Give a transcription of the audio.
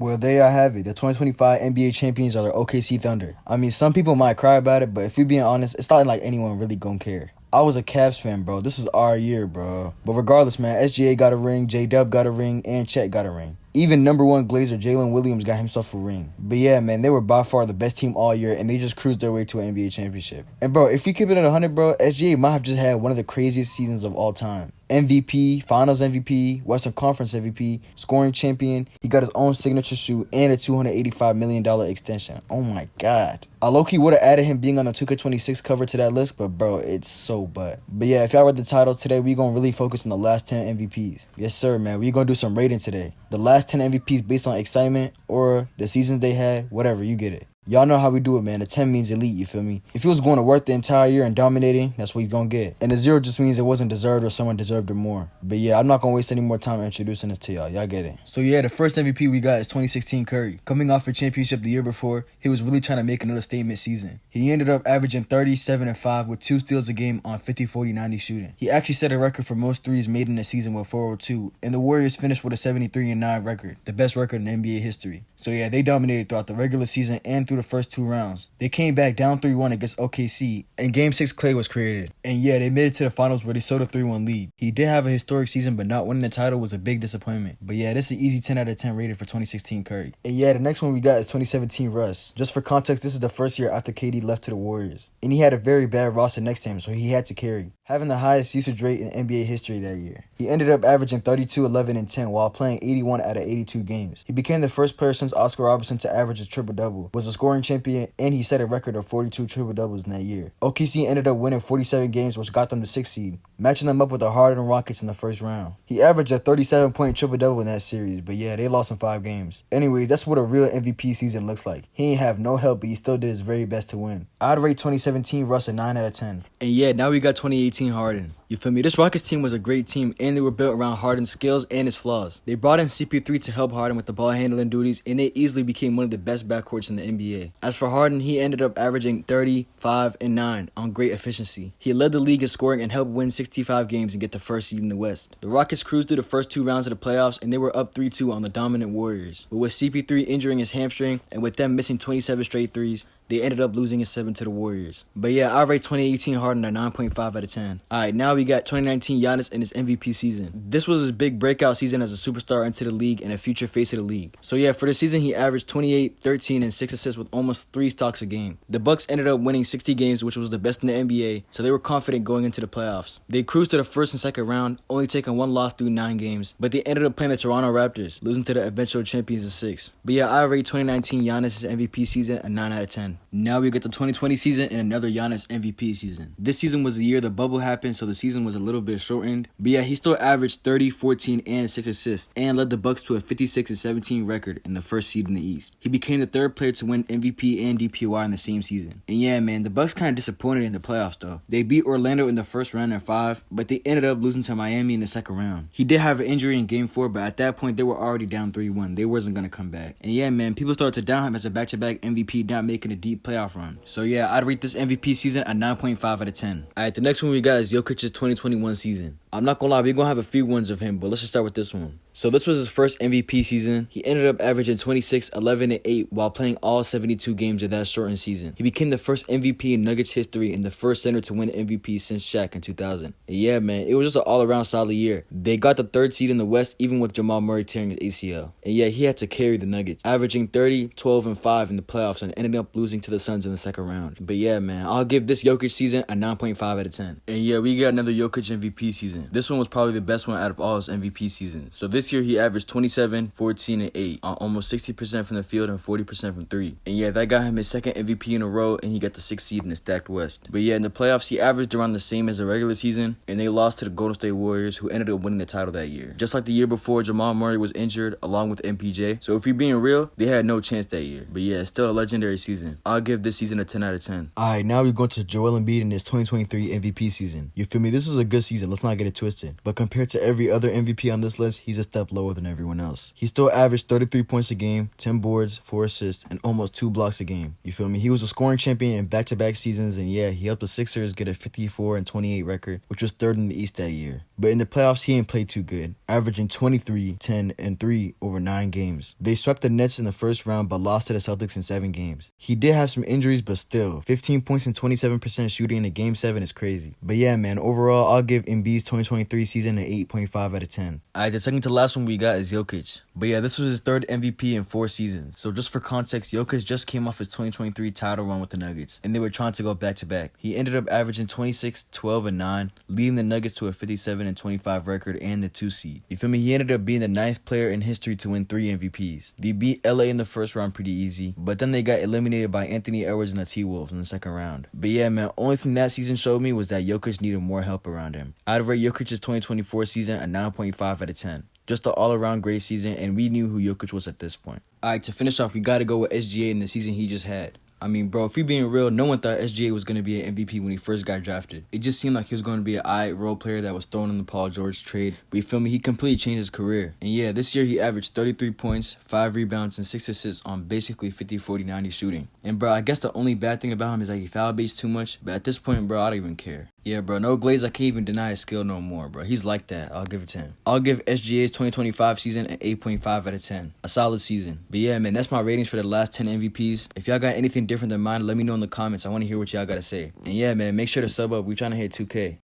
Well, there y'all have it. The 2025 NBA champions are the OKC Thunder. I mean, some people might cry about it, but if we being honest, it's not like anyone really gonna care. I was a Cavs fan, bro. This is our year, bro. But regardless, man, SGA got a ring, J-Dub got a ring, and Chet got a ring. Even number one Glazer Jalen Williams got himself a ring. But yeah, man, they were by far the best team all year, and they just cruised their way to an NBA championship. And bro, if you keep it at 100, bro, SGA might have just had one of the craziest seasons of all time. MVP, Finals MVP, Western Conference MVP, scoring champion. He got his own signature shoe and a $285 million extension. Oh my God. I low-key would have added him being on the 2K26 cover to that list, but bro, it's so butt. But yeah, if y'all read the title today, we gonna really focus on the last 10 MVPs. Yes sir, man, we gonna do some rating today. The last 10 MVPs based on excitement or the seasons they had, whatever, you get it. Y'all know how we do it, man. The 10 means elite, you feel me? If he was going to work the entire year and dominating, that's what he's going to get. And the 0 just means it wasn't deserved or someone deserved it more. But yeah, I'm not going to waste any more time introducing this to y'all. Y'all get it. So yeah, the first MVP we got is 2016 Curry. Coming off a championship the year before, he was really trying to make another statement season. He ended up averaging 37-5 with 2 steals a game on 50-40-90 shooting. He actually set a record for most threes made in a season with 402, and the Warriors finished with a 73-9 record, the best record in NBA history. So yeah, they dominated throughout the regular season and through the first 2 rounds. They came back down 3-1 against OKC, and Game 6 Clay was created. And yeah, they made it to the finals where they sold a 3-1 lead. He did have a historic season, but not winning the title was a big disappointment. But yeah, this is an easy 10 out of 10 rated for 2016 Curry. And yeah, the next one we got is 2017 Russ. Just for context, this is the first year after KD left to the Warriors. And he had a very bad roster next to him, so he had to carry, having the highest usage rate in NBA history that year. He ended up averaging 32, 11, and 10 while playing 81 out of 82 games. He became the first player since Oscar Robertson to average a triple-double, was a scoring champion, and he set a record of 42 triple-doubles in that year. OKC ended up winning 47 games, which got them the 6th seed, matching them up with the Harden Rockets in the first round. He averaged a 37-point triple-double in that series, but yeah, they lost in 5 games. Anyways, that's what a real MVP season looks like. He ain't have no help, but he still did his very best to win. I'd rate 2017 Russ a 9 out of 10. And yeah, now we got 2018 Harden. You feel me? This Rockets team was a great team, and they were built around Harden's skills and his flaws. They brought in CP3 to help Harden with the ball handling duties, and they easily became one of the best backcourts in the NBA. As for Harden, he ended up averaging 30, 5, and 9 on great efficiency. He led the league in scoring and helped win 65 games and get the first seed in the West. The Rockets cruised through the first 2 rounds of the playoffs, and they were up 3-2 on the dominant Warriors. But with CP3 injuring his hamstring, and with them missing 27 straight threes, they ended up losing in 7 to the Warriors. But yeah, I rate 2018 Harden a 9.5 out of 10. Alright, now we got 2019 Giannis in his MVP season. This was his big breakout season as a superstar into the league and a future face of the league. So yeah, for the season he averaged 28, 13, and 6 assists with almost 3 stocks a game. The Bucks ended up winning 60 games, which was the best in the NBA, so they were confident going into the playoffs. They cruised to the first and second round, only taking 1 loss through 9 games, but they ended up playing the Toronto Raptors, losing to the eventual champions in 6. But yeah, I rate 2019 Giannis' MVP season a 9 out of 10. Now we get the 2020 season and another Giannis MVP season. This season was the year the bubble happened, so the season was a little bit shortened. But yeah, he still averaged 30, 14, and 6 assists, and led the Bucks to a 56-17 record in the first seed in the East. He became the 3rd player to win MVP and DPOY in the same season. And yeah, man, the Bucks kind of disappointed in the playoffs though. They beat Orlando in the first round in 5, but they ended up losing to Miami in the second round. He did have an injury in Game 4, but at that point they were already down 3-1. They wasn't gonna come back. And yeah, man, people started to down him as a back-to-back MVP, not making a deep playoff run. So yeah, I'd rate this MVP season a 9.5 out of 10. Alright, the next one we got is Jokic's 2021 season. I'm not gonna lie, we're gonna have a few ones of him, but let's just start with this one. So this was his first MVP season. He ended up averaging 26, 11, and 8 while playing all 72 games of that shortened season. He became the first MVP in Nuggets history and the first center to win MVP since Shaq in 2000. And yeah, man, it was just an all-around solid year. They got the 3rd seed in the West even with Jamal Murray tearing his ACL. And yeah, he had to carry the Nuggets, averaging 30, 12, and 5 in the playoffs and ended up losing to the Suns in the second round. But yeah, man, I'll give this Jokic season a 9.5 out of 10. And yeah, we got another Jokic MVP season. This one was probably the best one out of all his MVP seasons. So this year he averaged 27, 14, and 8 on almost 60% from the field and 40% from 3. And yeah, that got him his 2nd MVP in a row, and he got the 6th seed in the stacked West. But yeah, in the playoffs, he averaged around the same as the regular season, and they lost to the Golden State Warriors, who ended up winning the title that year. Just like the year before, Jamal Murray was injured, along with MPJ. So if you're being real, they had no chance that year. But yeah, still a legendary season. I'll give this season a 10 out of 10. Alright, now we're going to Joel Embiid in his 2023 MVP season. You feel me? This is a good season. Let's not get it twisted. But compared to every other MVP on this list, he's a step lower than everyone else. He still averaged 33 points a game, 10 boards, 4 assists, and almost 2 blocks a game. You feel me? He was a scoring champion in back-to-back seasons, and yeah, he helped the Sixers get a 54-28 record, which was 3rd in the East that year. But in the playoffs, he ain't played too good, averaging 23, 10, and 3 over 9 games. They swept the Nets in the first round but lost to the Celtics in 7 games. He did have some injuries, but still, 15 points and 27% shooting in a Game 7 is crazy. But yeah, man, overall, I'll give Embiid's 2023 season an 8.5 out of 10. Alright, the second to last one we got is Jokic. But yeah, this was his third MVP in 4 seasons. So just for context, Jokic just came off his 2023 title run with the Nuggets, and they were trying to go back-to-back. He ended up averaging 26, 12, and 9, leading the Nuggets to a 57 and 25 record and the 2 seed. You feel me? He ended up being the 9th player in history to win 3 MVPs. They beat LA in the first round pretty easy, but then they got eliminated by Anthony Edwards and the T-Wolves in the second round. But yeah, man, only thing that season showed me was that Jokic needed more help around him. I'd rate Jokic's 2024 season a 9.5 out of 10. Just an all-around great season, and we knew who Jokic was at this point. Alright, to finish off, we gotta go with SGA in the season he just had. I mean, bro, if we being real, no one thought SGA was going to be an MVP when he first got drafted. It just seemed like he was going to be an aight role player that was thrown in the Paul George trade. But you feel me? He completely changed his career. And yeah, this year he averaged 33 points, 5 rebounds, and 6 assists on basically 50, 40, 90 shooting. And bro, I guess the only bad thing about him is that he foul baits too much. But at this point, bro, I don't even care. Yeah, bro, no Glaze, I can't even deny his skill no more, bro. He's like that. I'll give it to him. I'll give SGA's 2025 season an 8.5 out of 10. A solid season. But yeah, man, that's my ratings for the last 10 MVPs. If y'all got anything different than mine, let me know in the comments. I want to hear what y'all got to say. And yeah, man, make sure to sub up. We trying to hit 2K.